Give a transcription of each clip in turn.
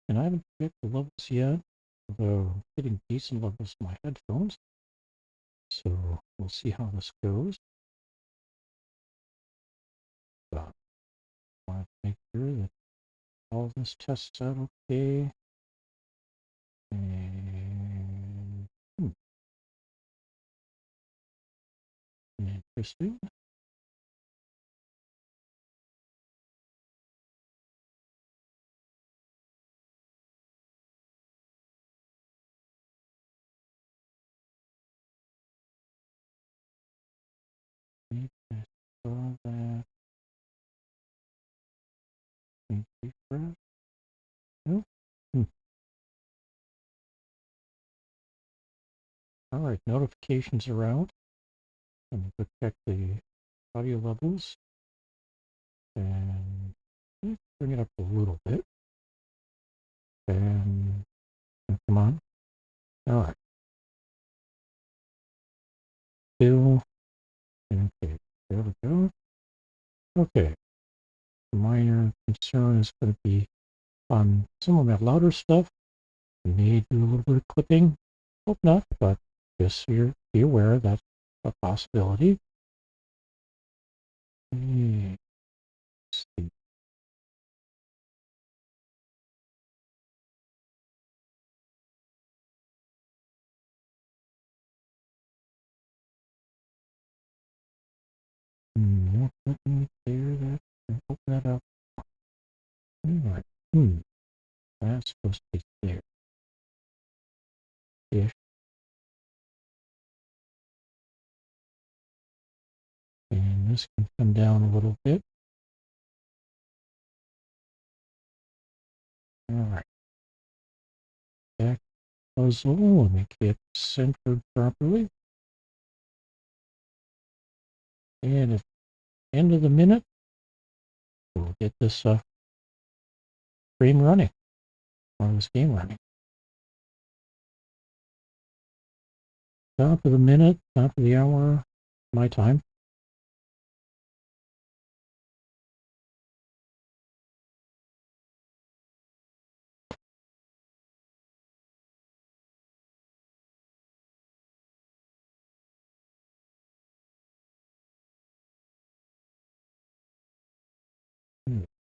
and I haven't checked the levels yet, although I'm getting decent levels in my headphones. So we'll see how this goes. But I want to make sure that all of this tests out okay. And interesting. Maybe I saw that. Refresh. Nope. All right, notifications are out. Let me go check the audio levels and bring it up a little bit. And come on. All right. Still. Okay, there we go. Okay. The minor concern is going to be on some of that louder stuff. I may do a little bit of clipping. Hope not, but just so be aware that's a possibility. Let's see. Let me clear that and open that up. All right. That's supposed to be there. Ish. And this can come down a little bit. All right. Back puzzle. Let me get centered properly. And at the end of the minute, we'll get this stream running, or this game running. Top of the minute, top of the hour, my time.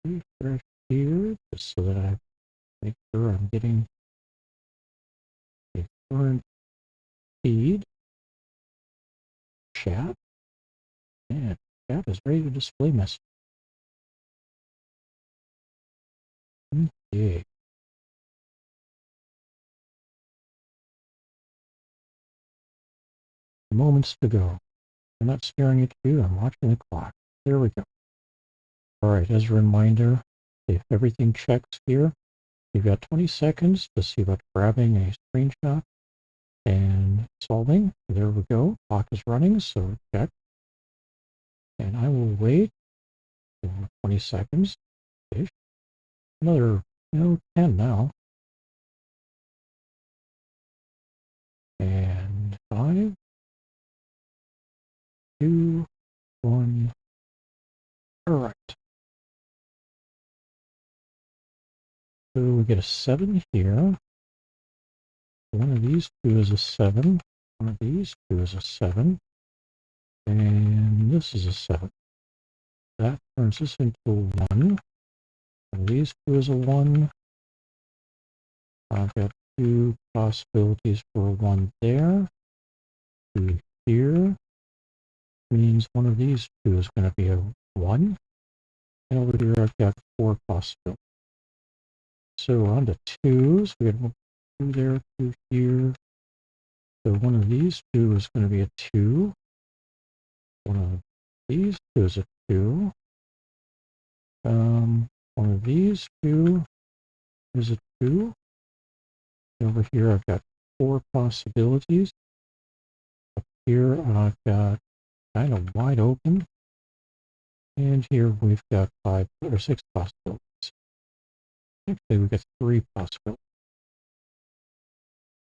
Refresh here, just so that I make sure I'm getting a current feed. Chat. And chat is ready to display message. Okay. Moments to go. I'm not staring at you, I'm watching the clock. There we go. All right, as a reminder, if everything checks here, you've got 20 seconds to see about grabbing a screenshot and solving. There we go. Clock is running, so check. And I will wait for 20 seconds. -ish. Another 10 now. And 5, 2, 1. All right. So we get a 7 here. One of these two is a 7. One of these two is a 7. And this is a 7. That turns this into a 1. One of these two is a 1. I've got 2 possibilities for a 1 there. 2 here. Means one of these two is going to be a 1. And over here I've got 4 possibilities. So on to 2s. We have 2 there, 2 here. So one of these two is going to be a 2. One of these two is a 2. One of these two is a 2. Over here I've got 4 possibilities. Up here I've got kind of wide open. And here we've got 5 or 6 possibilities. Actually, we've got 3 possibilities.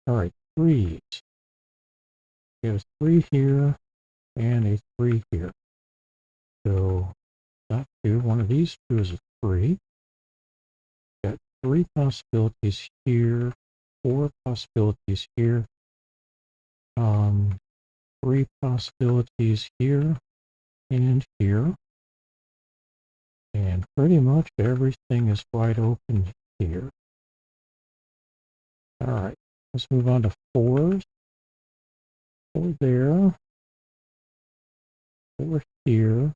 All right, 3s. We have a 3 here and a 3 here. So that 2, one of these two is a 3. Got 3 possibilities here, 4 possibilities here, 3 possibilities here and here, and pretty much everything is wide open here. All right, let's move on to 4s. 4 there, 4 here,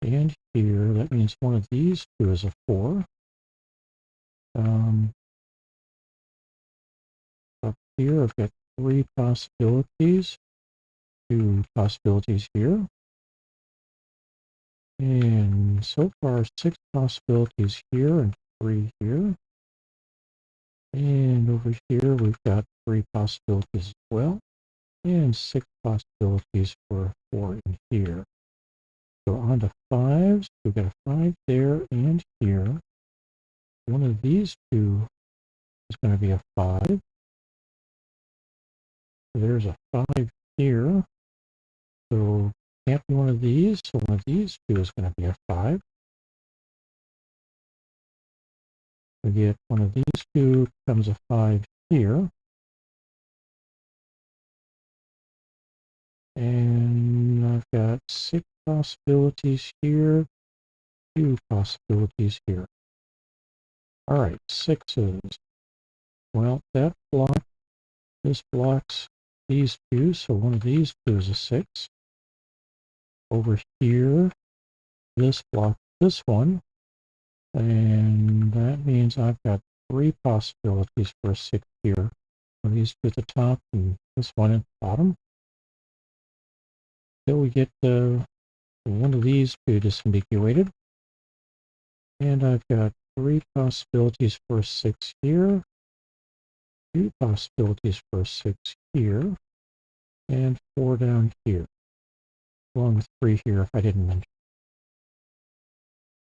and here. That means one of these two is a 4. Up here, I've got 3 possibilities, 2 possibilities here, and so far 6 possibilities here and 3 here. And over here, we've got 3 possibilities as well, and 6 possibilities for 4 in here. So on to 5s, we've got a 5 there and here. One of these two is going to be a 5. There's a 5 here, so can't be one of these, so one of these two is going to be a 5. We get one of these two becomes a 5 here. And I've got 6 possibilities here, 2 possibilities here. All right, 6s. Well, that block, this blocks these two, so one of these two is a 6. Over here, this blocks this one, and that means I've got 3 possibilities for a 6 here. One of these two at the top and this one at the bottom. So we get one of these two disambiguated. And I've got 3 possibilities for a 6 here, 2 possibilities for a 6 here, and 4 down here, along with 3 here if I didn't mention.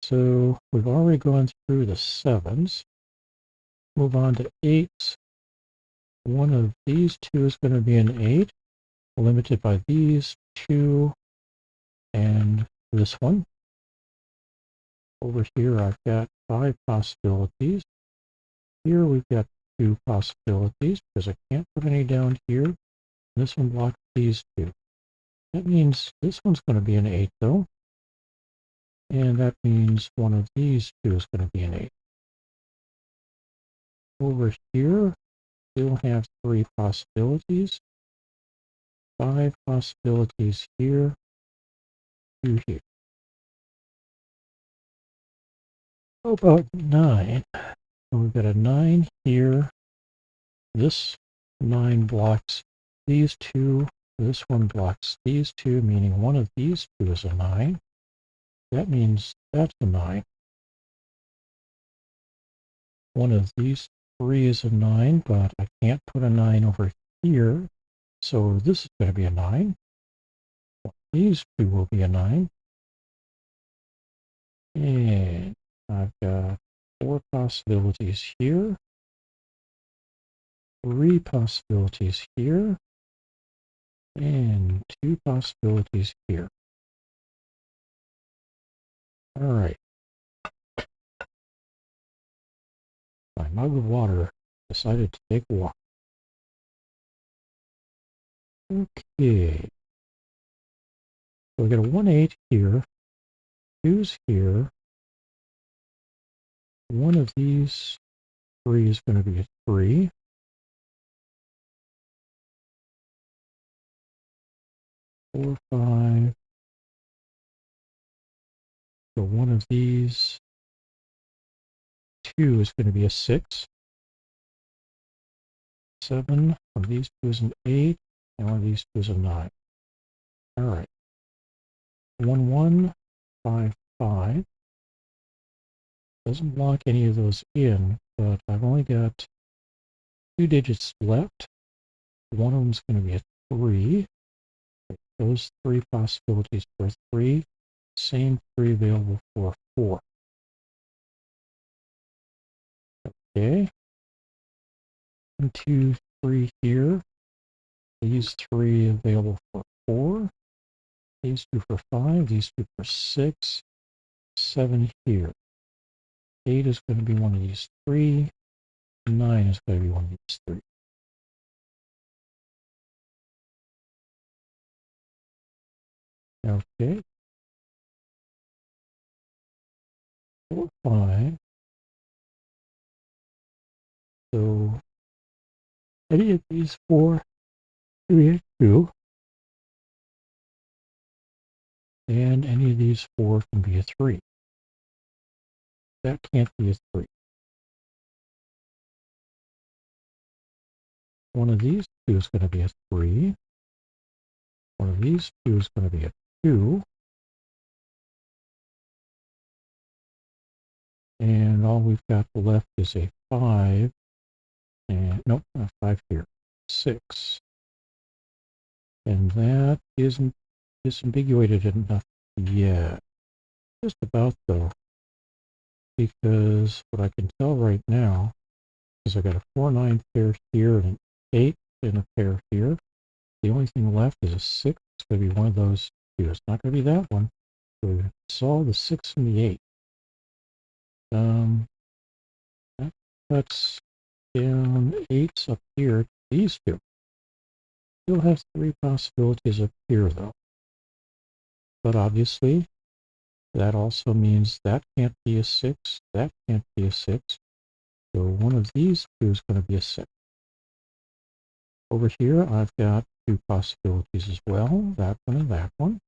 So we've already gone through the 7s. Move on to 8s. One of these two is going to be an 8, limited by these 2 and this one. Over here I've got 5 possibilities. Here we've got 2 possibilities because I can't put any down here. This one blocks these two. That means this one's going to be an 8 though. And that means one of these two is going to be an 8. Over here, we'll have 3 possibilities. 5 possibilities here, 2 here. How about 9? So we've got a 9 here. This 9 blocks these two. This one blocks these two, meaning one of these two is a 9. That means that's a 9. One of these 3 is a 9, but I can't put a 9 over here. So this is going to be a 9. These two will be a 9. And I've got 4 possibilities here, 3 possibilities here, and 2 possibilities here. All right. My mug of water decided to take a walk. Okay. So we got a 1-8 here, 2's here. One of these 3 is going to be a 3. 4, 5. So one of these 2 is going to be a 6. 7. One of these 2 is an 8. And one of these 2 is a 9. All right. 1, 1, 5, 5. Doesn't block any of those in, but I've only got 2 digits left. One of them's going to be a 3. Those 3 possibilities for 3. Same 3 available for 4. Okay. 1, 2, 3 here. These 3 available for 4. These 2 for 5. These 2 for 6. 7 here. 8 is going to be one of these three. 9 is going to be one of these three. Okay. 4, 5. So any of these 4 can be a 2. And any of these 4 can be a 3. That can't be a 3. One of these 2 is going to be a 3. One of these 2 is going to be a 2. And all we've got left is a 5. And nope, not 5 here. 6. And that isn't disambiguated enough yet. Just about though. Because what I can tell right now is I got a 4, 9 pair here and an 8 and a pair here. The only thing left is a 6. It's going to be one of those two. It's not going to be that one. So we solve the 6 and the 8. That cuts down 8s up here. These two. Still have 3 possibilities up here though. But obviously, that also means that can't be a 6. That can't be a 6. So one of these two is going to be a 6. Over here, I've got 2 possibilities as well. That one and that one.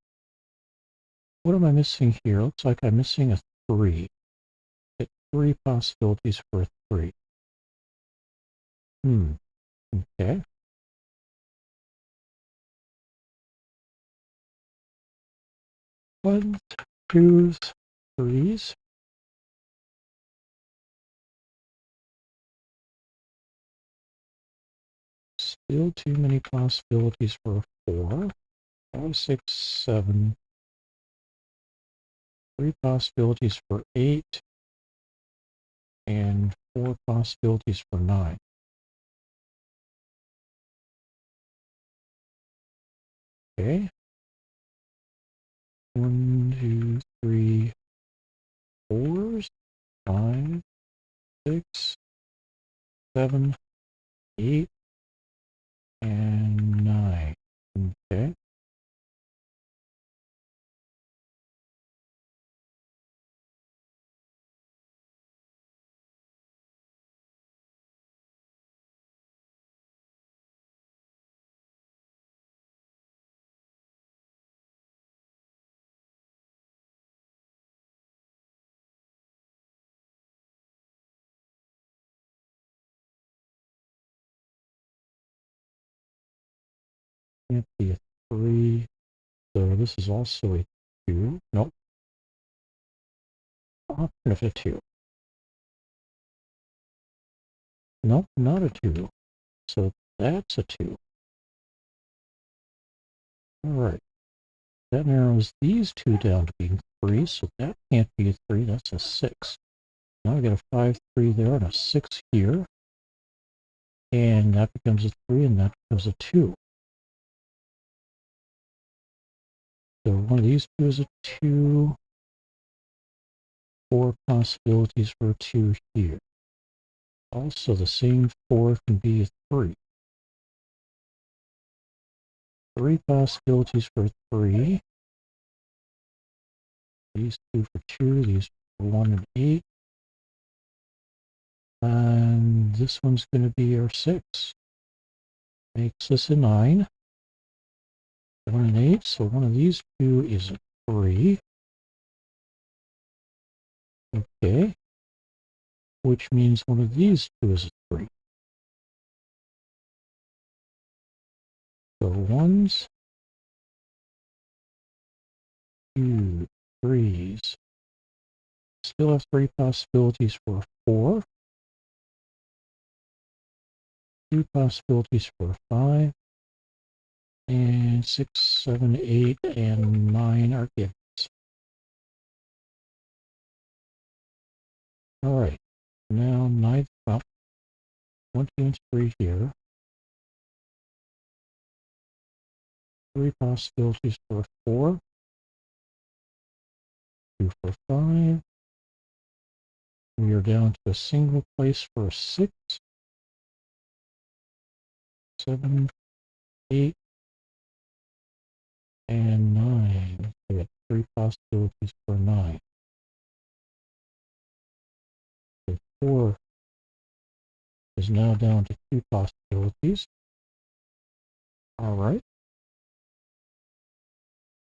What am I missing here? Looks like I'm missing a 3. Get 3 possibilities for a 3. Okay. 1, 2, 3s. Still too many possibilities for a 4. 5, 6, 7. 3 possibilities for 8. And 4 possibilities for 9. Okay. 1, 2, 3, 4s. 5, 6, 7, 8, and 9. Okay. Can't be a 3. So this is also a 2. Nope. Option a 2. Nope, not a 2. So that's a 2. All right. That narrows these two down to being 3. So that can't be a 3. That's a 6. Now I got a 5, 3 there and a 6 here. And that becomes a 3 and that becomes a 2. So one of these two is a 2. 4 possibilities for a 2 here. Also, the same 4 can be a 3. 3 possibilities for a 3. These 2 for 2. These for 1 and 8. And this one's going to be our 6. Makes this a 9. 1 and 8. So one of these two is a 3. Okay. Which means one of these two is a 3. So 1s, 2, 3s. Still have 3 possibilities for a 4. 2 possibilities for a 5. And 6, 7, 8, and 9 are givens. All right. Now, 9th, well, 1, 2, and 3 here. 3 possibilities for a 4. 2 for 5. We are down to a single place for a 6, 7, 8, and 9. We have 3 possibilities for 9. So 4 is now down to 2 possibilities. All right.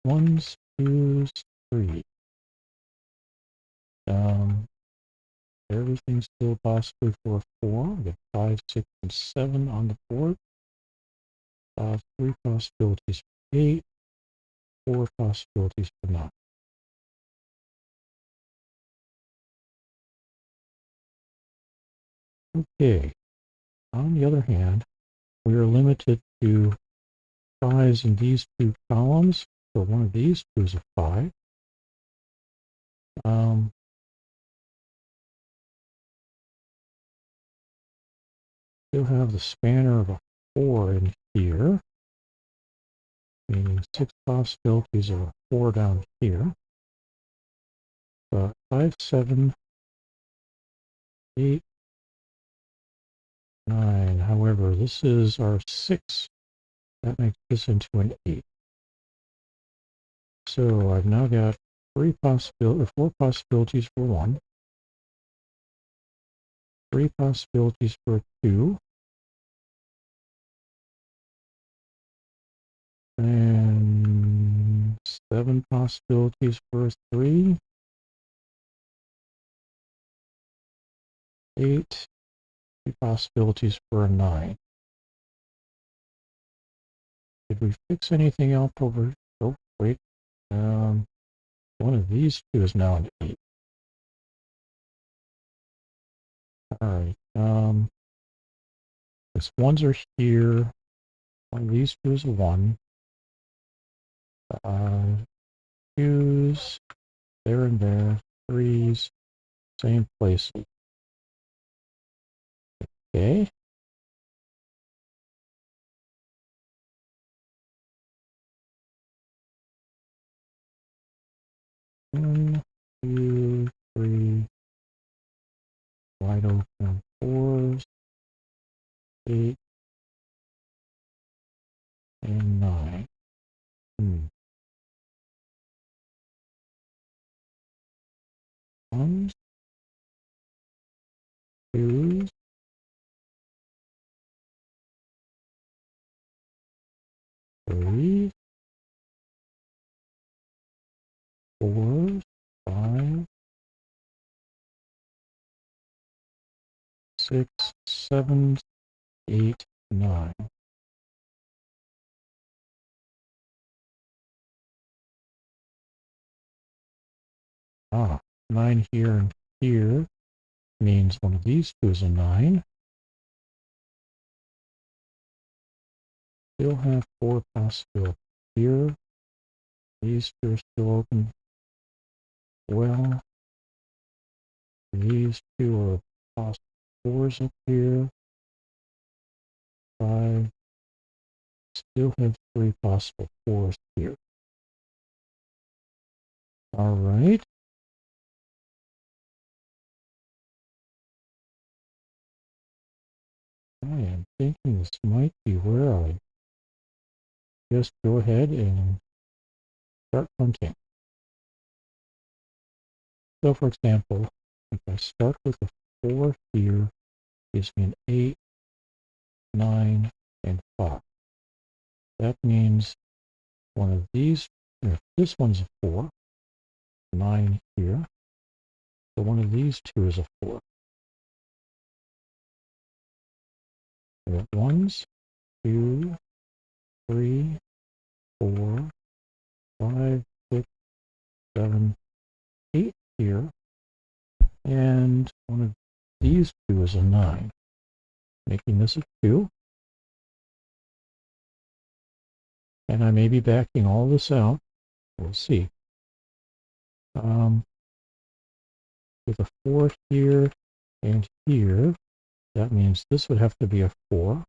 1s, 2s, 3. Everything's still possible for a 4. We got 5, 6, and 7 on the board. 3 possibilities for 8. 4 possibilities for 9. Okay. On the other hand, we are limited to 5s in these 2 columns. So one of these 2 is a 5. Still have the spanner of a 4 in here, meaning 6 possibilities of a 4 down here. But 5, 7, 8, 9. However, this is our 6. That makes this into an 8. So I've now got 4 possibilities for 1, 3 possibilities for 2, and 7 possibilities for 3, 8, 3 possibilities for a 9. Did we fix anything else over? Oh, wait. One of these 2 is now an 8. All right. These 1s are here. One of these 2 is a 1. 2s, there and there. 3s, same place. Okay. 1, 2, 3. Wide open 4s, 8, and 9. 1s, 2s, 3s, 4s, 5, 6, 7, 8, 9. Ah, 9 here and here means one of these 2 is a 9. Still have 4 possibilities here. These 2 are still open. Well, these 2 are possible 4s up here. 5. Still have 3 possible 4s here. All right. I am thinking this might be where I just go ahead and start hunting. So for example, if I start with a 4 here, gives me an 8, 9, and 5. That means one of these, if this one's a 4, 9 here, so one of these 2 is a 4. We got 1s, 2, 3, 4, 5, 6, 7, 8 here, and one of these 2 is a 9, making this a 2. And I may be backing all this out. We'll see. With a 4 here and here, that means this would have to be a 4.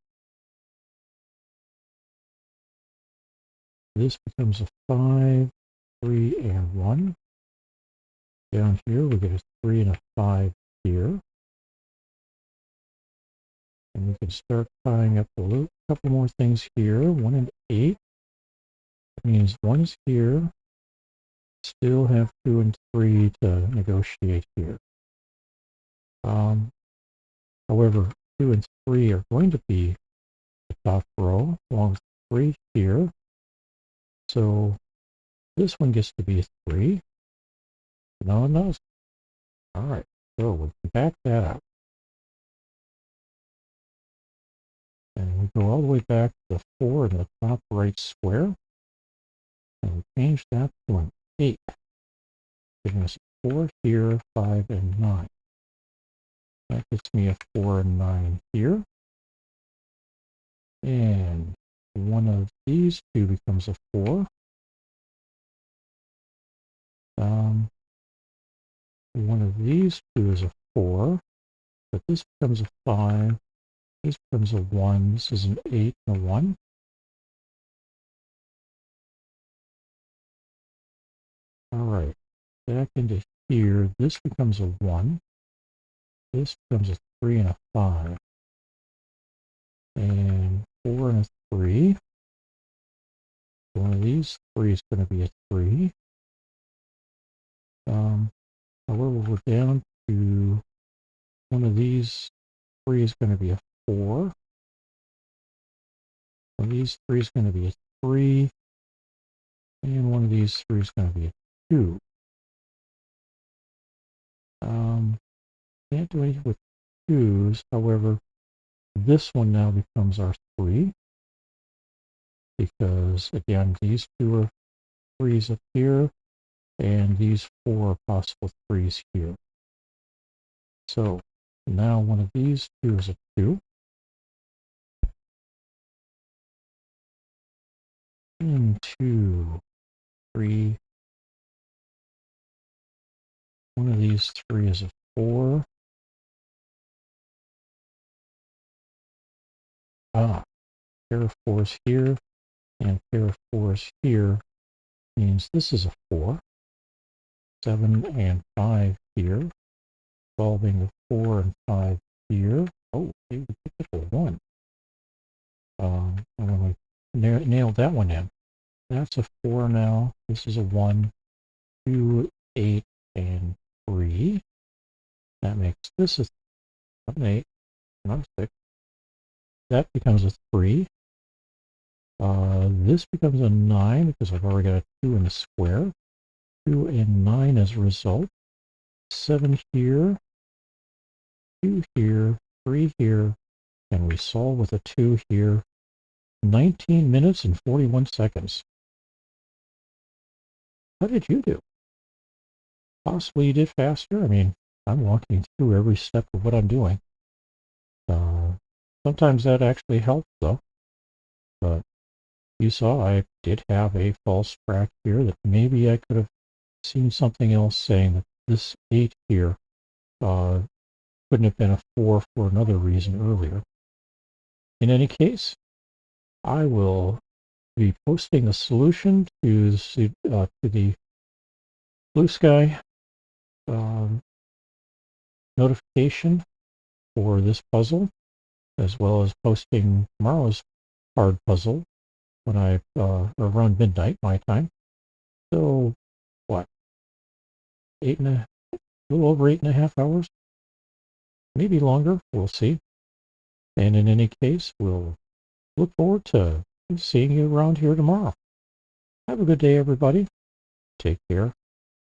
This becomes a 5, 3, and 1. Down here, we get a 3 and a 5 here. And we can start tying up the loop. A couple more things here. 1 and 8. That means 1 is here. Still have 2 and 3 to negotiate here. However, 2 and 3 are going to be the top row, along with 3 here. So this one gets to be a 3. No, no. All right, so we can back that up. And we go all the way back to the 4 in the top right square. And we change that to an 8, giving us 4 here, 5, and 9. That gets me a 4 and 9 here. And one of these two becomes a 4. One of these two is a 4, but this becomes a 5. This becomes a 1. This is an 8 and a 1. All right, back into here. This becomes a 1. This becomes a 3 and a 5. And 4 and a 3. One of these 3 is going to be a 3. However, we're down to one of these 3 is going to be a 4. One of these 3 is going to be a 3. And one of these 3 is going to be a 2. Can't do anything with 2s. However, this one now becomes our 3. Because, again, these 2 are 3s up here. And these 4 are possible 3s here. So now one of these 2 is a 2. And 2, 3. One of these 3 is a 4. Pair of 4s here and pair of 4s here means this is a 4. 7 and 5 here. Solving the 4 and 5 here. Oh, we picked up a 1. I'm going to nail that one in. That's a 4 now. This is a 1, 2, 8, and 3. That makes this an 8, not a 6. That becomes a 3. This becomes a 9 because I've already got a 2 in the square. 2 and 9 as a result. 7 here, 2 here, 3 here, and we solve with a 2 here. 19 minutes and 41 seconds. How did you do? Possibly you did faster. I mean, I'm walking through every step of what I'm doing. Sometimes that actually helps, though. But you saw I did have a false track here that maybe I could have seen something else saying that this 8 here couldn't have been a 4 for another reason earlier. In any case, I will be posting the solution to the Blue Sky notification for this puzzle, as well as posting tomorrow's hard puzzle when I around midnight my time. So what? A little over 8.5 hours, maybe longer. We'll see. And in any case, we'll look forward to seeing you around here tomorrow. Have a good day, everybody. Take care.